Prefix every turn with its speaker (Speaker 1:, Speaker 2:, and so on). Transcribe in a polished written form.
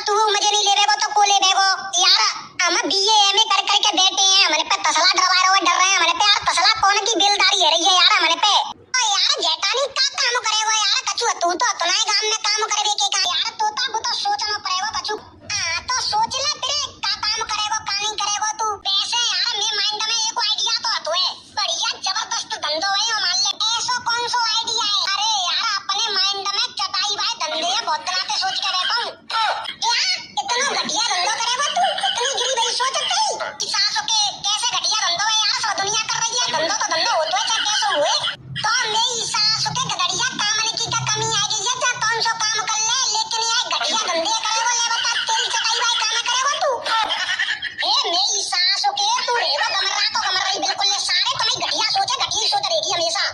Speaker 1: तू मजे नहीं ले बेगो तो को ले बेगो यार। हम बीए एमए कर करके बैठे हैं, हमारे पे तसला डरवा रहे हो, डर रहे हैं हमारे पे यार। तसला कौन की बिलदारी है रही है यार हमारे पे। ओ यार जेठानी का काम करेगो यार कछु, तू तो अपना ही गांव में काम करे के का यार। तोता वो तो सोचना पड़ेगा कछु। हां तो सोच ले फिर का काम करेगो का नहीं करेगो तू। पैसे यार मेरे माइंड में एक आइडिया तो आतो है, बढ़िया जबरदस्त धंधो है यो मान ले। ऐसो कौन सो आइडिया है? अरे यार अपने माइंड में चटाई भाई धंधे है बहुत दिनों से सोच के बैठा हूं। क्या इतना घटिया धंधो करेगा तू? इतनी गिरी गई सोच गई कि सासों के कैसे घटिया धंधो है यार। सब दुनिया कर रही है धंधो तो धंधो होतो है चाहे कैसे हुए। तो मेरी सासों के गड़िया काम ने की का कमी आ गई है चाहे कौन सो काम कर ले, लेकिन ये घटिया धंधे करेगा ले बता तेरी चटाई भाई काम करेगा तू। ए मेरी सासों के तू रेवा गमरा तो गमरा ही बिल्कुल ले सारे तुम्हें घटिया सोच रहेगी हमेशा।